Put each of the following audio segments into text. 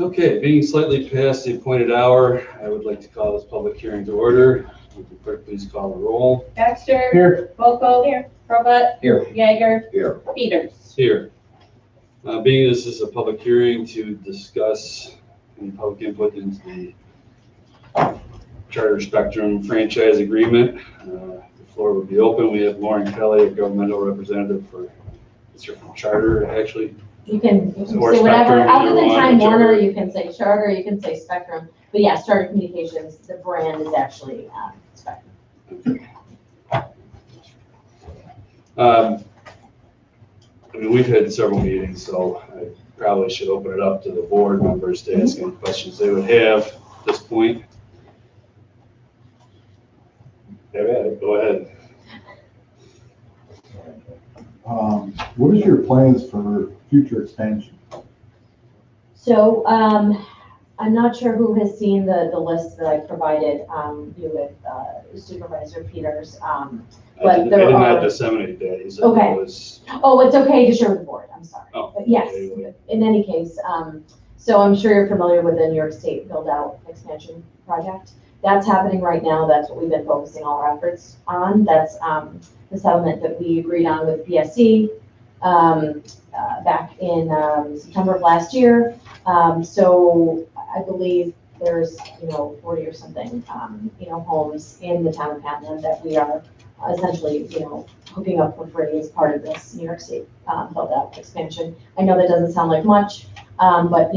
Okay, being slightly past the appointed hour, I would like to call this public hearing to order. Would the clerk please call the roll? Baxter. Here. Volko. Here. Robert. Here. Yeager. Here. Peters. Here. Being this is a public hearing to discuss any public input into the Charter Spectrum franchise agreement, the floor will be open. We have Lauren Kelly, a governmental representative for, is here from Charter, actually. You can say Or whatever, Spectrum, other than either Time one, Warner, whichever. you can say Charter, you can say Spectrum, but yeah, Charter Communications, the brand is actually Spectrum. I mean, we've had several meetings, so I probably should open it up to the board members to ask any questions they would have at this point. Have at it, go ahead. What is your plans for future expansion? So, I'm not sure who has seen the list that I provided, you with Supervisor Peters. But I did there not are- disseminate that. He said Okay. it was, Oh, it's okay to share with the board, I'm sorry. Oh, But yes, okay. in any case, so I'm sure you're familiar with the New York State build-out expansion project. That's happening right now. That's what we've been focusing all our efforts on. That's the settlement that we agreed on with PSC back in September of last year. So I believe there's, 40 or something, homes in the town of Hamlin that we are essentially, hooking up for free as part of this New York State build-out expansion. I know that doesn't sound like much, but,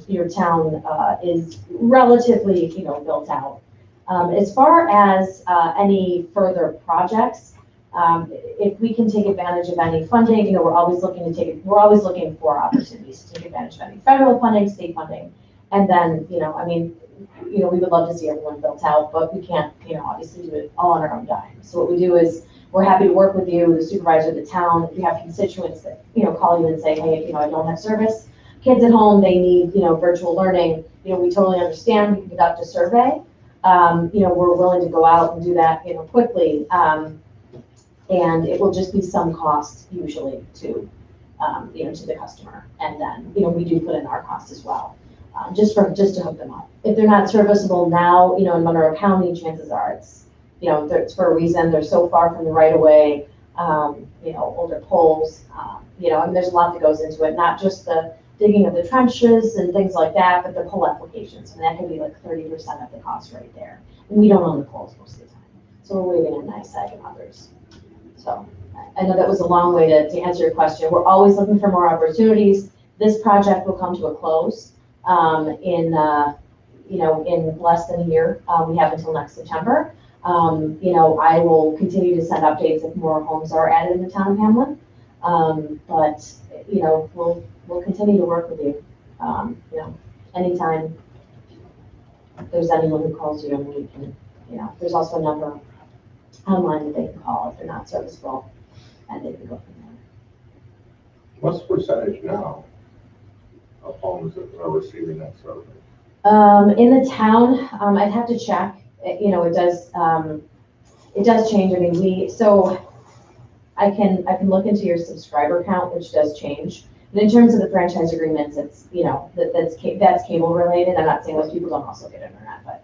your town is relatively, built out. As far as any further projects, if we can take advantage of any funding, we're always looking for opportunities to take advantage of any federal funding, state funding. And then, we would love to see everyone built out, but we can't, obviously do it all on our own dime. So what we do is we're happy to work with you, the supervisor of the town. If you have constituents that, call you and say, hey, I don't have service, kids at home, they need, virtual learning, we totally understand. We can conduct a survey. We're willing to go out and do that, quickly. And it will just be some cost usually to, to the customer. And then, we do put in our cost as well, just to hook them up. If they're not serviceable now, in Monroe County, chances are it's, it's for a reason. They're so far from the right of way, older poles, and there's a lot that goes into it, not just the digging of the trenches and things like that, but the pole applications. And that can be like 30% of the cost right there. And we don't own the poles most of the time. So we're waving a nice side and others. So I know that was a long way to answer your question. We're always looking for more opportunities. This project will come to a close in less than a year. We have until next September. I will continue to send updates if more homes are added in the town of Hamlin. But we'll continue to work with you. Anytime there's anyone who calls you, and we can, there's also a number online that they can call if they're not serviceable, and they can go from there. What's the percentage now of homes that are receiving that service? In the town, I'd have to check. It does change. I mean, so I can look into your subscriber count, which does change. But in terms of the franchise agreements, it's that's cable related. I'm not saying those people don't also get internet, but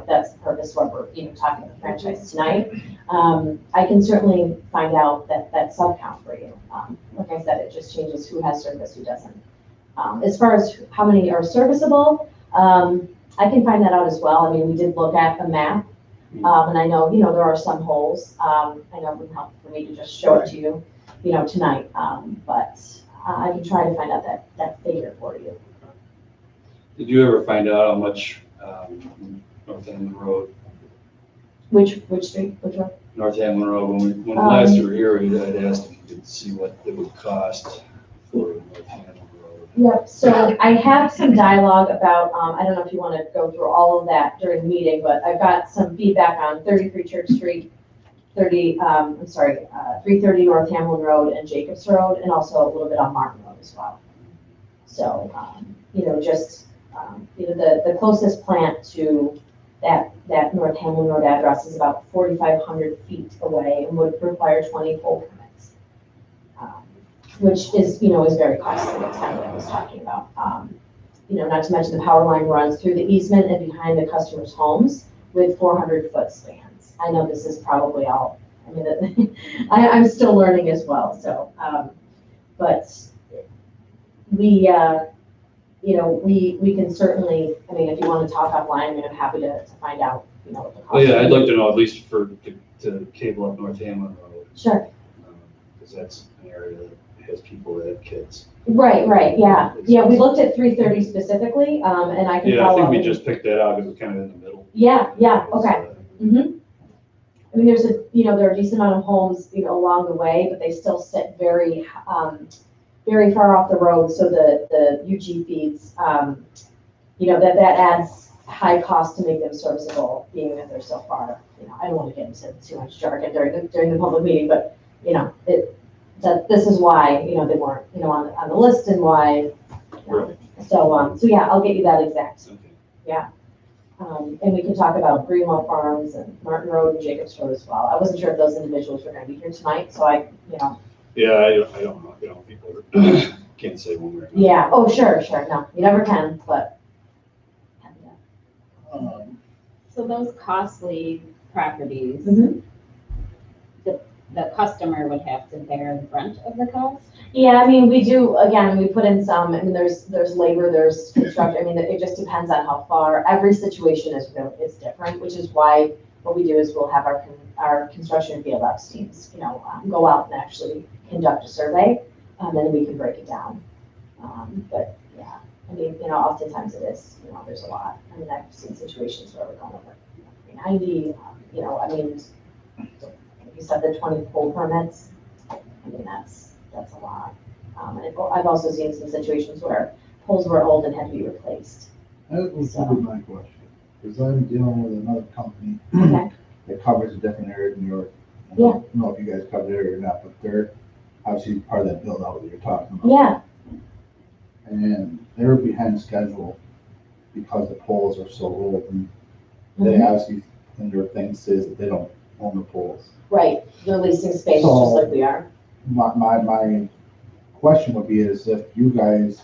that's the purpose why we're talking about the franchise tonight. I can certainly find out that sub count for you. Like I said, it just changes who has service, who doesn't. As far as how many are serviceable, I can find that out as well. I mean, we did look at a map, and I know there are some holes. I know it would help for me to just show it to you, tonight. But I can try to find out that figure for you. Did you ever find out how much North Hamlin Road? Which street? Which one? North Hamlin Road. When last you were here, I'd asked if you could see what it would cost for North Hamlin Road. Yep. So I have some dialogue about. I don't know if you want to go through all of that during the meeting, but I've got some feedback on 33 Church Street, 330 North Hamlin Road and Jacobs Road, and also a little bit on Martin Road as well. So the closest plant to that North Hamlin Road address is about 4,500 feet away and would require 20 pole permits, which is, is very costly. That's kind of what I was talking about. not to mention the power line runs through the easement and behind the customers' homes with 400-foot spans. I know this is probably all, I'm still learning as well, so, but we can certainly, if you want to talk offline, I'm happy to find out, what the cost. Oh, yeah, I'd like to know at least to cable up North Hamlin Road. Sure. Because that's an area that has people that have kids. Right, yeah. Yeah, we looked at 330 specifically, and I can Yeah, I follow think up. we just picked that out because it's kind of in the middle. Yeah, okay. There's there are a decent amount of homes, along the way, but they still sit very, very far off the road, so the UG feeds, that adds high cost to make them serviceable, being that they're so far. I don't want to get into too much jargon during the public meeting, but this is why they weren't on the list and why. Right. So yeah, I'll get you that exact. Okay. Yeah. And we can talk about Greenwell Farms and Martin Road and Jacobs Road as well. I wasn't sure if those individuals were going to be here tonight, so Yeah, I don't know. People can't say one way or another. Yeah, oh, sure. No, you never can, but. So those costly properties, Mhm. the customer would have to bear the brunt of the cost? Yeah, we do, again, we put in some, there's labor, there's construction, it just depends on how far, every situation is different, which is why what we do is we'll have our construction field ops teams, go out and actually conduct a survey, and then we can break it down. But yeah, oftentimes it is, there's a lot. I've seen situations where we're going over 390, you said the 20 pole permits, that's a lot. And I've also seen some situations where poles were old and had to be replaced. That was my question, because I'm dealing with another company Okay. that covers a different area of New York. I Yeah. don't know if you guys cover the area or not, but they're obviously part of that build out that you're talking about. Yeah, And they're behind schedule because the poles are so old, and they Mhm. obviously, in their thing says that they don't own the poles. right, they're leasing space So- just like we are. My question would be is if you guys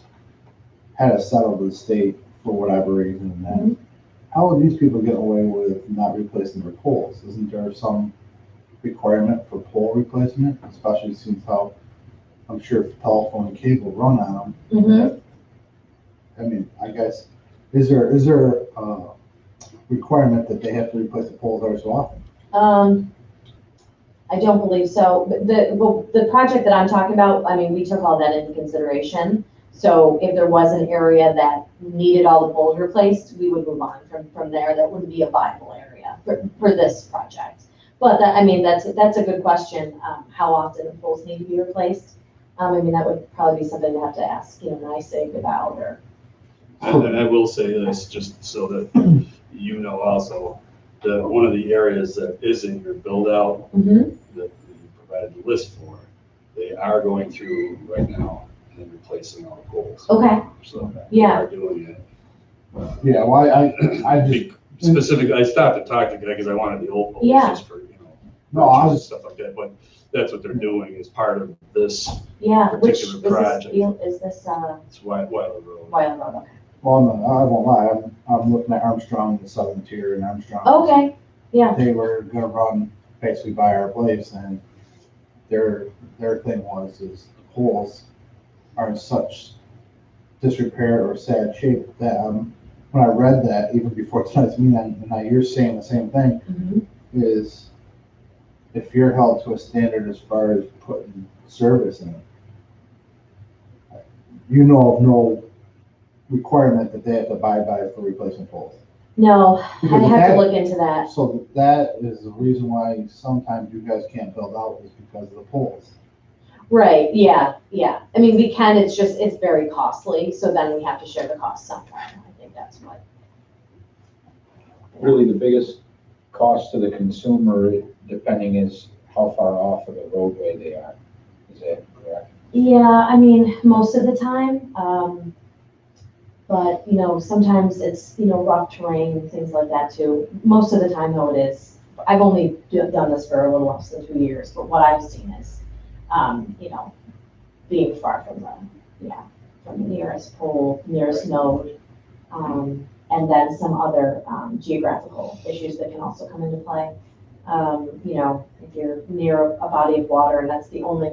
had to settle with the state for whatever reason, then how would these people get away with not replacing their poles? Isn't there some requirement for pole replacement, especially since how I'm sure telephone and cable run on them? Mhm. I guess, is there a requirement that they have to replace the poles every so often? I don't believe so. The project that I'm talking about, we took all that into consideration. So if there was an area that needed all the poles replaced, we would move on from there. That wouldn't be a viable area for this project. But that's a good question. How often the poles need to be replaced? That would probably be something to have to ask, NYSEG about or. And I will say this, just so that also, one of the areas that is in your build out Mhm. that you provided the list for, they are going through right now and replacing all the poles. Okay. So Yeah. they are doing it. Yeah, well, I just, Specifically, I stopped to talk to the guy because I wanted the old poles Yeah. just for, no, I and was, stuff like that, but that's what they're doing as part of this, Yeah, which, Particular is this project. field, is this, it's Wilder Road. Wild Road, okay. well, no, I won't lie, I'm looking at Armstrong, the southern tier, and Armstrong. Okay, yeah. They were gonna run basically by our place, and their thing was, is the poles are in such disrepair or sad shape that, when I read that, even before tonight's meeting, and now you're saying the same thing, Mhm. is if you're held to a standard as far as putting service in, of no requirement that they have to abide by for replacement poles. No, I'd Because have to that- look into that. So that is the reason why sometimes you guys can't build out is because of the poles. Right, yeah. We can, it's very costly, so then we have to share the cost somewhere. I think that's what. Really, the biggest cost to the consumer, depending is how far off of the roadway they are. Is that correct? Yeah, most of the time, but, sometimes it's, rough terrain and things like that too. Most of the time though it is. I've only done this for a little less than 2 years, but what I've seen is, being far from from the nearest pole, nearest node, and then some other geographical issues that can also come into play. You know, if you're near a body of water and that's the only,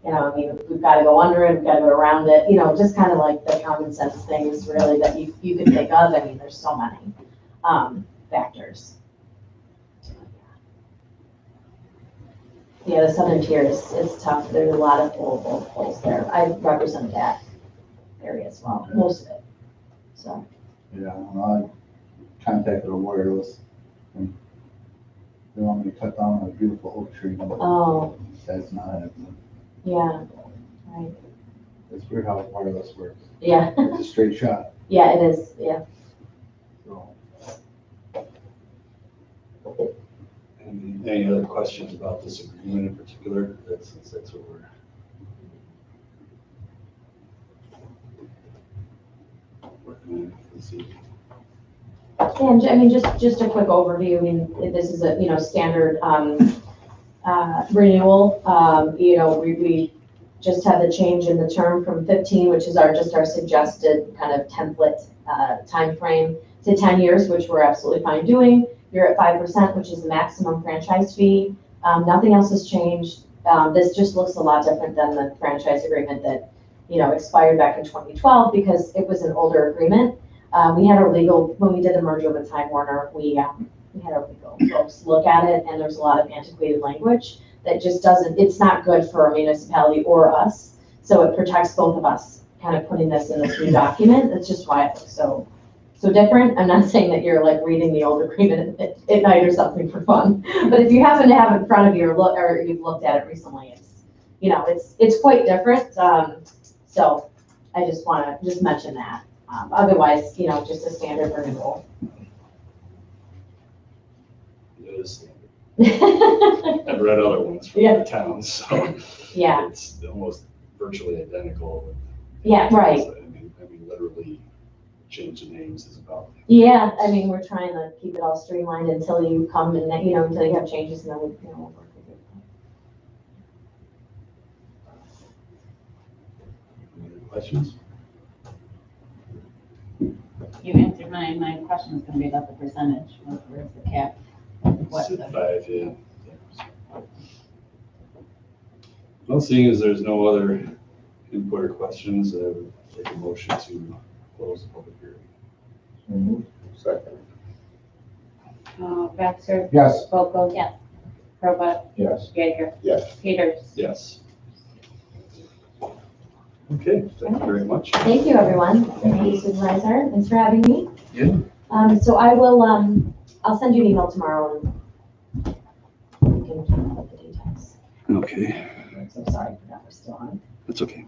you know, I mean, we've got to go under it, we've got to go around it, you know, just kind of like the common sense things really that you could think of. I mean, there's so many factors. Yeah, the southern tier is tough. There's a lot of poles there. I represent that area as well, most of it. So. Yeah, I contacted a wireless and they want me to cut down a beautiful oak tree. Oh, That's not happening. yeah, right. It's weird how wireless works. Yeah, It's a straight shot. yeah, it is, yeah. So, Any other questions about this agreement in particular? That's what we're. Working on. Let's see. And I mean, just a quick overview. I mean, this is a, you know, standard renewal. You know, we just had the change in the term from 15, which is our suggested kind of template timeframe, to 10 years, which we're absolutely fine doing. You're at 5%, which is the maximum franchise fee. Nothing else has changed. This just looks a lot different than the franchise agreement that, you know, expired back in 2012 because it was an older agreement. We had our legal, when we did the merger with Time Warner, we had our legal folks look at it, and there's a lot of antiquated language that just doesn't, it's not good for a municipality or us. So it protects both of us, kind of putting this in this new document. That's just why it looks so different. I'm not saying that you're like reading the old agreement at night or something for fun, but if you happen to have it in front of you or you've looked at it recently, it's, you know, it's quite different. So I just want to mention that. Otherwise, you know, just a standard renewal. It is standard. I've read other ones from Yeah. other towns, so. Yeah. It's almost virtually identical. Yeah, right. I mean, literally change the names is about. Yeah, I mean, we're trying to keep it all streamlined until you come and, you know, until you have changes, and then we'll work with it. Any other questions? You answered my question, was gonna be about the percentage, where's the cap? What Sit the- 5, yeah. Well, seeing as there's no other input or questions, I would take a motion to close the public hearing. Second. Baxter, yes, Volkel, yes. Robot, Yes. Jaeger, Yes. Peters. Yes. Okay, thank you very much. Thank you, everyone. Thank you, Supervisor. Thanks for having me. Yeah. So I will, I'll send you an email tomorrow and we can talk about the details. Okay, I'm so sorry, I forgot we're still on. that's okay.